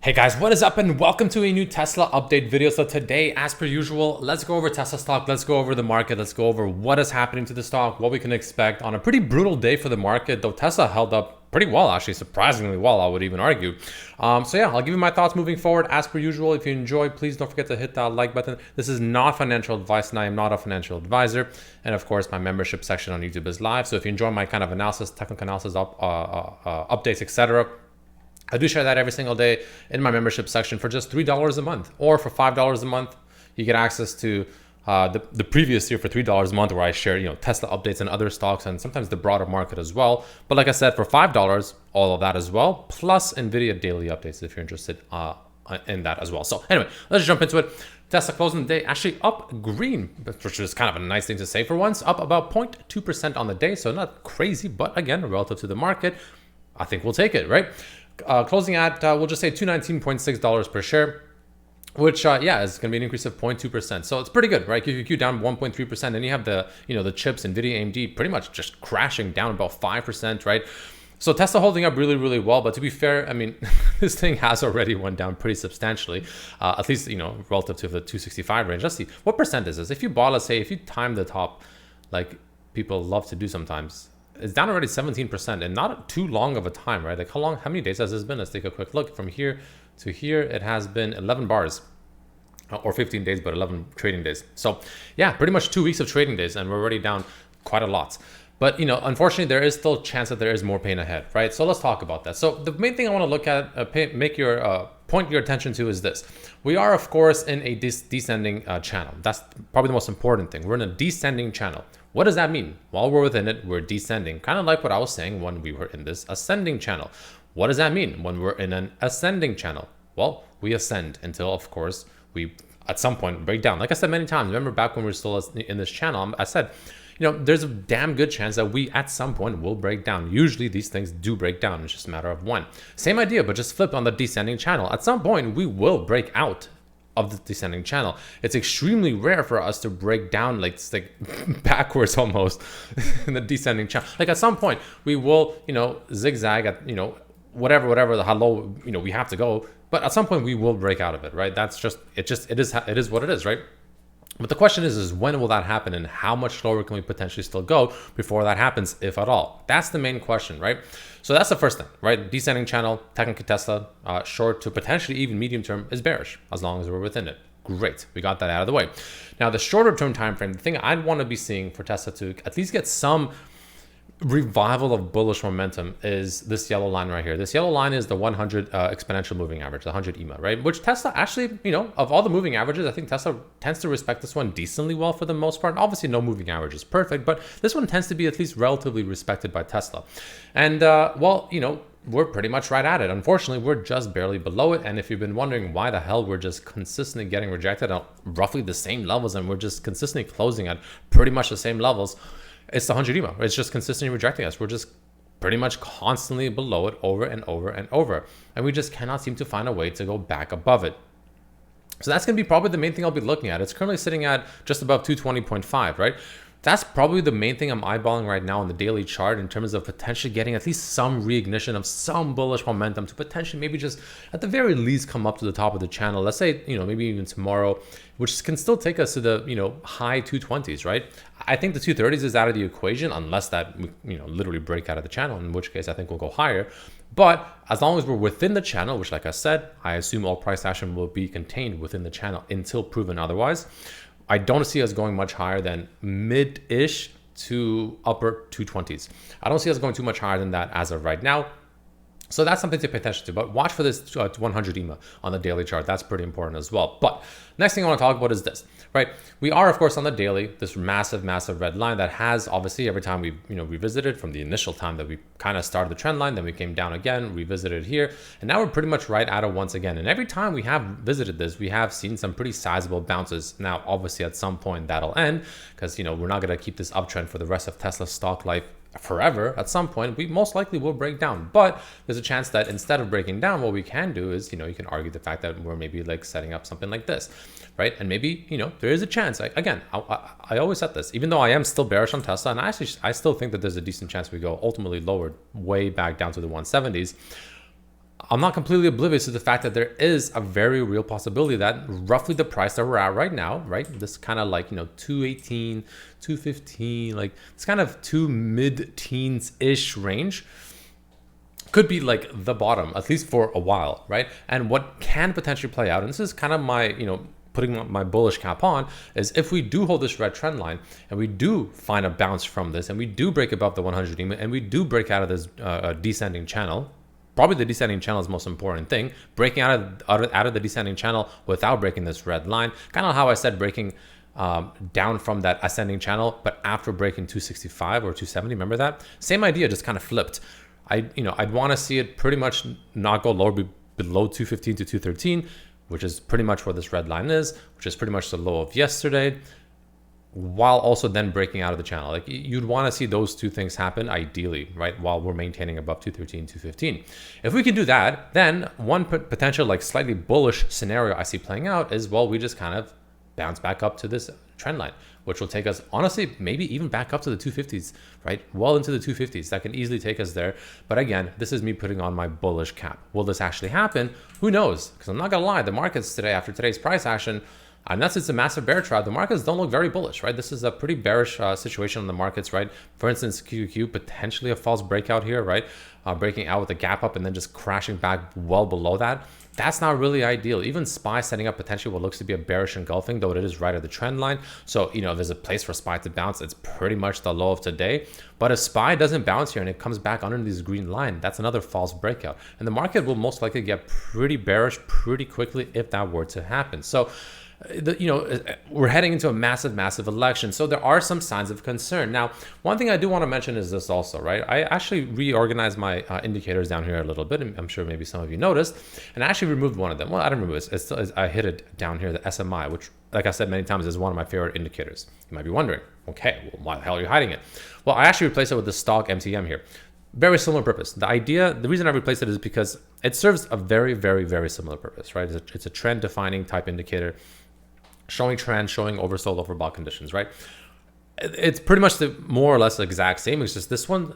Hey guys, what is up and welcome to a new Tesla update video. So today, as per usual, let's go over Tesla stock, let's go over the market, let's go over what is happening to the stock, what we can expect on a pretty brutal day for the market, though Tesla held up pretty well, actually surprisingly well, I would even argue. So yeah, I'll give you my thoughts moving forward. As per usual, if you enjoy, please don't forget to hit that like button. This is not financial advice and I am not a financial advisor. And of course, my membership section on YouTube is live. So if you enjoy my kind of analysis, technical analysis, updates, etc., I do share that every single day in my membership section for just $3 a month, or for $5 a month, you get access to the previous year for $3 a month, where I share Tesla updates and other stocks and sometimes the broader market as well. But like I said, for $5, all of that as well, plus NVIDIA daily updates if you're interested in that as well. So anyway, let's jump into it. Tesla closing the day actually up green, which is kind of a nice thing to say for once, up about 0.2% on the day. So not crazy, but again, relative to the market, I think we'll take it, right? Closing at, we'll just say $219.6 per share, which, yeah, is going to be an increase of 0.2%. So it's pretty good, right? QQQ down 1.3%. And you have the, the chips, NVIDIA, AMD pretty much just crashing down about 5%, right? So Tesla holding up really, really well. But to be fair, I mean, this thing has already went down pretty substantially, at least, relative to the 265 range. Let's see, what percent is this? If you bought, let's say, if you time the top, like people love to do sometimes, it's down already 17% and not too long of a time, right? Like how many days has this been? Let's take a quick look. From here to here, it has been 11 bars or 15 days, but 11 trading days. So yeah, pretty much 2 weeks of trading days and we're already down quite a lot. But, unfortunately, there is still a chance that there is more pain ahead, right? So let's talk about that. So the main thing I want to look at, point your attention to is this. We are, of course, in a descending channel. That's probably the most important thing. We're in a descending channel. What does that mean? While we're within it, we're descending. Kind of like what I was saying when we were in this ascending channel. What does that mean when we're in an ascending channel? Well, we ascend until, of course, we at some point break down. Like I said many times, remember back when we were still in this channel, I said, there's a damn good chance that we at some point will break down. Usually these things do break down. It's just a matter of when. Same idea, but just flipped on the descending channel. At some point, we will break out of the descending channel. It's extremely rare for us to break down like backwards almost in the descending channel. Like at some point, we will, zigzag at, whatever how low, we have to go. But at some point, we will break out of it, right? That's just, it is what it is, right? But the question is when will that happen and how much lower can we potentially still go before that happens, if at all? That's the main question, right? So that's the first thing, right? Descending channel, technically Tesla, short to potentially even medium term is bearish as long as we're within it. Great, we got that out of the way. Now the shorter term time frame, the thing I'd want to be seeing for Tesla to at least get some revival of bullish momentum is this yellow line right here. This yellow line is the 100 exponential moving average, the 100 EMA, right? Which Tesla actually, of all the moving averages, I think Tesla tends to respect this one decently well for the most part. Obviously, no moving average is perfect, but this one tends to be at least relatively respected by Tesla. And we're pretty much right at it. Unfortunately, we're just barely below it. And if you've been wondering why the hell we're just consistently getting rejected at roughly the same levels and we're just consistently closing at pretty much the same levels, it's the 100 EMA. It's just consistently rejecting us. We're just pretty much constantly below it over and over and over. And we just cannot seem to find a way to go back above it. So that's going to be probably the main thing I'll be looking at. It's currently sitting at just above 220.5, right? That's probably the main thing I'm eyeballing right now on the daily chart in terms of potentially getting at least some reignition of some bullish momentum to potentially maybe just at the very least come up to the top of the channel. Let's say, maybe even tomorrow, which can still take us to the, high 220s, right? I think the 230s is out of the equation unless that, literally break out of the channel, in which case I think we'll go higher. But as long as we're within the channel, which like I said, I assume all price action will be contained within the channel until proven otherwise. I don't see us going much higher than mid-ish to upper 220s. I don't see us going too much higher than that as of right now. So that's something to pay attention to, but watch for this 100 EMA on the daily chart. That's pretty important as well. But next thing I want to talk about is this, right? We are, of course, on the daily, this massive red line that has obviously every time we, revisited from the initial time that we kind of started the trend line, then we came down again, revisited here, and now we're pretty much right at it once again. And every time we have visited this, we have seen some pretty sizable bounces. Now, obviously, at some point that'll end because, we're not going to keep this uptrend for the rest of Tesla's stock life forever. At some point we most likely will break down, but there's a chance that instead of breaking down, what we can do is, you can argue the fact that we're maybe like setting up something like this, right? And maybe, there is a chance. I always said this, even though I am still bearish on Tesla, and I still think that there's a decent chance we go ultimately lower way back down to the 170s. I'm not completely oblivious to the fact that there is a very real possibility that roughly the price that we're at right now, right? This kind of like, 218, 215, like it's kind of two mid-teens-ish range could be like the bottom, at least for a while, right? And what can potentially play out, and this is kind of my, putting my bullish cap on, is if we do hold this red trend line and we do find a bounce from this and we do break above the 100 EMA and we do break out of this descending channel. Probably the descending channel is the most important thing. Breaking out of the descending channel without breaking this red line. Kind of how I said breaking down from that ascending channel, but after breaking 265 or 270, remember that? Same idea, just kind of flipped. I'd want to see it pretty much not go lower below 215 to 213, which is pretty much where this red line is, which is pretty much the low of yesterday, while also then breaking out of the channel. Like you'd want to see those two things happen ideally, right? While we're maintaining above 213, 215. If we can do that, then one potential like slightly bullish scenario I see playing out is, well, we just kind of bounce back up to this trend line, which will take us honestly, maybe even back up to the 250s, right? Well into the 250s. That can easily take us there. But again, this is me putting on my bullish cap. Will this actually happen? Who knows? Because I'm not gonna lie, the markets today, after today's price action, unless it's a massive bear trap, the markets don't look very bullish, right? This is a pretty bearish situation in the markets, right? For instance, QQQ, potentially a false breakout here, right? Breaking out with a gap up and then just crashing back well below that. That's not really ideal. Even SPY setting up potentially what looks to be a bearish engulfing, though it is right at the trend line. So, there's a place for SPY to bounce. It's pretty much the low of today. But if SPY doesn't bounce here and it comes back under this green line, that's another false breakout. And the market will most likely get pretty bearish pretty quickly if that were to happen. So, we're heading into a massive election, so there are some signs of concern. Now, one thing I do want to mention is this also, right? I actually reorganized my indicators down here a little bit, and I'm sure maybe some of you noticed, and I actually removed one of them. Well, I didn't remove it. I hid it down here, the SMI, which, like I said many times, is one of my favorite indicators. You might be wondering, okay, well, why the hell are you hiding it? Well, I actually replaced it with the stock MTM here. Very similar purpose. The reason I replaced it is because it serves a very similar purpose, right? It's a trend defining type indicator, showing trend, showing oversold, overbought conditions, right? It's pretty much the more or less the exact same. It's just this one,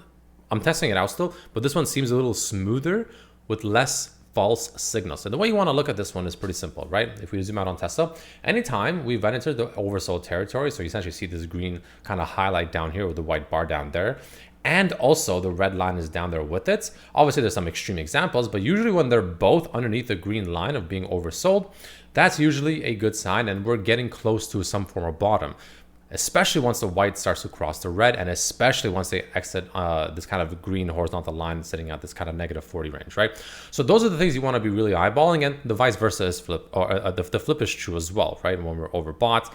I'm testing it out still, but this one seems a little smoother with less false signals. And the way you want to look at this one is pretty simple, right? If we zoom out on Tesla, anytime we've entered the oversold territory, so you essentially see this green kind of highlight down here with the white bar down there, and also the red line is down there with it. Obviously, there's some extreme examples, but usually when they're both underneath the green line of being oversold, that's usually a good sign, and we're getting close to some form of bottom, especially once the white starts to cross the red, and especially once they exit this kind of green horizontal line sitting at this kind of -40 range, right? So those are the things you want to be really eyeballing, and the vice versa is flip, or the flip is true as well, right? When we're overbought,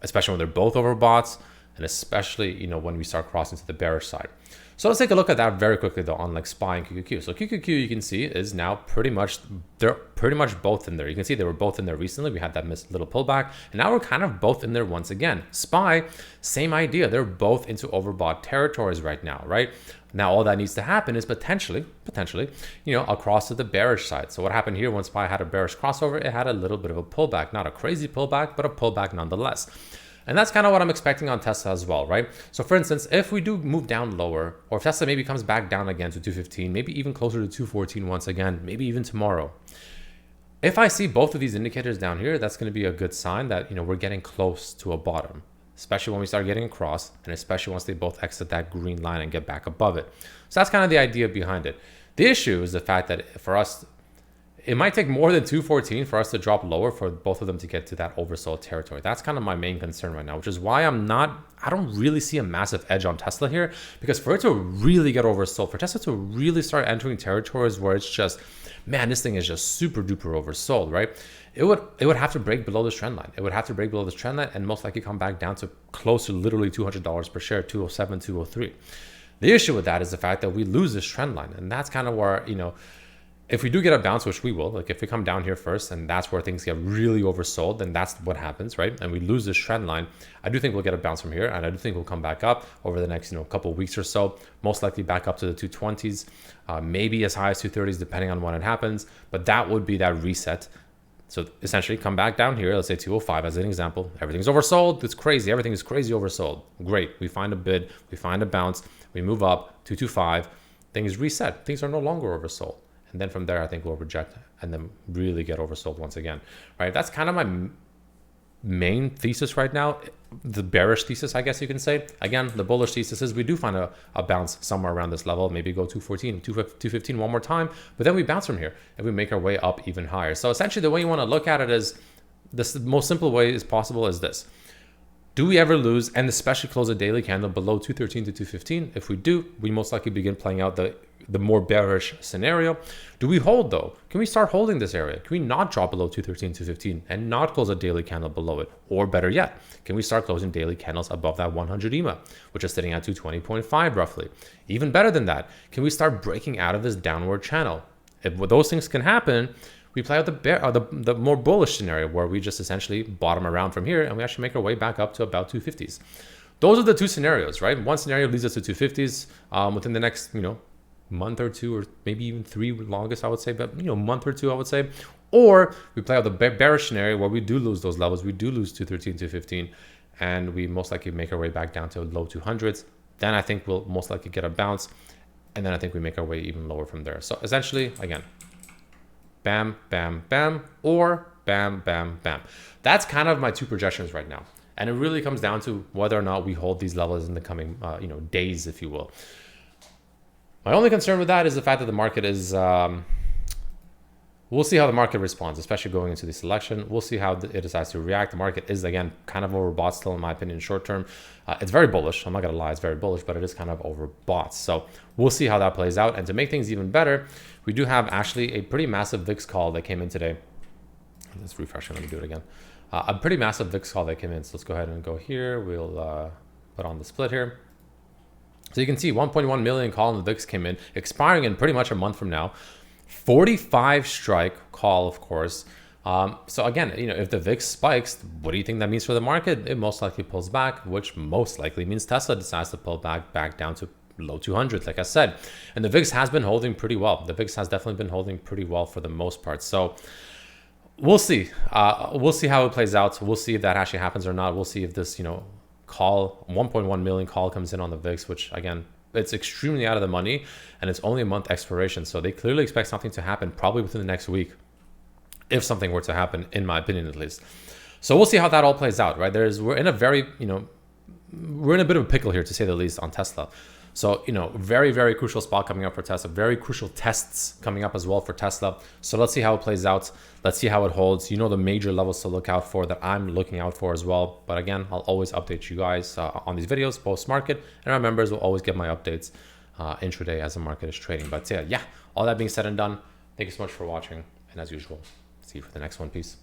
especially when they're both overbought, and especially, when we start crossing to the bearish side. So let's take a look at that very quickly though on like SPY and QQQ. So QQQ, you can see, is now they're pretty much both in there. You can see they were both in there recently. We had that little pullback, and now we're kind of both in there once again. SPY, same idea. They're both into overbought territories right now, right? Now all that needs to happen is potentially, across to the bearish side. So what happened here when SPY had a bearish crossover, it had a little bit of a pullback, not a crazy pullback, but a pullback nonetheless. And that's kind of what I'm expecting on Tesla as well, right? So for instance, if we do move down lower, or if Tesla maybe comes back down again to 215, maybe even closer to 214 once again, maybe even tomorrow. If I see both of these indicators down here, that's going to be a good sign that, we're getting close to a bottom, especially when we start getting across, and especially once they both exit that green line and get back above it. So that's kind of the idea behind it. The issue is the fact that for us, it might take more than 214 for us to drop lower for both of them to get to that oversold territory. That's kind of my main concern right now, which is why I don't really see a massive edge on Tesla here, because for it to really get oversold, for Tesla to really start entering territories where it's just, man, this thing is just super duper oversold, right? It would have to break below this trend line. It would have to break below this trend line and most likely come back down to close to literally $200 per share, 207, 203. The issue with that is the fact that we lose this trend line. And that's kind of where, if we do get a bounce, which we will, like if we come down here first and that's where things get really oversold, then that's what happens, right? And we lose this trend line, I do think we'll get a bounce from here, and I do think we'll come back up over the next, couple of weeks or so, most likely back up to the 220s, maybe as high as 230s, depending on when it happens, but that would be that reset. So essentially come back down here, let's say 205 as an example. Everything's oversold, it's crazy, everything is crazy oversold. Great, we find a bid, we find a bounce, we move up, 225, things reset, things are no longer oversold. And then from there, I think we'll reject and then really get oversold once again, right? That's kind of my main thesis right now. The bearish thesis, I guess you can say. Again, the bullish thesis is we do find a bounce somewhere around this level, maybe go 214, 215 one more time, but then we bounce from here and we make our way up even higher. So essentially the way you want to look at it is this, the most simple way is possible is this. Do we ever lose, and especially close a daily candle below 213 to 215? If we do, we most likely begin playing out the more bearish scenario. Do we hold though? Can we start holding this area? Can we not drop below 213, 215 and not close a daily candle below it? Or better yet, can we start closing daily candles above that 100 EMA, which is sitting at 220.5 roughly? Even better than that, can we start breaking out of this downward channel? If those things can happen, we play out the more bullish scenario where we just essentially bottom around from here and we actually make our way back up to about 250s. Those are the two scenarios, right? One scenario leads us to 250s within the next, month or two, or maybe even three longest, I would say, but month or two, I would say. Or we play out the bearish scenario where we do lose those levels. We do lose 213, 215, and we most likely make our way back down to low 200s. Then I think we'll most likely get a bounce. And then I think we make our way even lower from there. So essentially, again, bam, bam, bam, or bam, bam, bam. That's kind of my two projections right now. And it really comes down to whether or not we hold these levels in the coming, days, if you will. My only concern with that is the fact that the market is, we'll see how the market responds, especially going into this election. We'll see how it decides to react. The market is, again, kind of overbought still, in my opinion, short term. It's very bullish. I'm not going to lie, it's very bullish, but it is kind of overbought. So we'll see how that plays out. And to make things even better, we do have actually a pretty massive VIX call that came in today. Let's refresh. Let me do it again. A pretty massive VIX call that came in. So let's go ahead and go here. We'll put on the split here. So you can see 1.1 million call in the VIX came in, expiring in pretty much a month from now. 45 strike call, of course. So again, if the VIX spikes, what do you think that means for the market? It most likely pulls back, which most likely means Tesla decides to pull back down to low 200s, like I said. And the VIX has been holding pretty well. The VIX has definitely been holding pretty well for the most part. So we'll see. We'll see how it plays out. We'll see if that actually happens or not. We'll see if this, call, 1.1 million call comes in on the VIX, which again, it's extremely out of the money and it's only a month expiration. So they clearly expect something to happen probably within the next week, if something were to happen, in my opinion, at least. So we'll see how that all plays out, right? We're in a very, we're in a bit of a pickle here, to say the least, on Tesla. So, very, very crucial spot coming up for Tesla, very crucial tests coming up as well for Tesla. So let's see how it plays out. Let's see how it holds. The major levels to look out for that I'm looking out for as well. But again, I'll always update you guys on these videos post-market. And our members will always get my updates intraday as the market is trading. But yeah, all that being said and done, thank you so much for watching. And as usual, see you for the next one. Peace.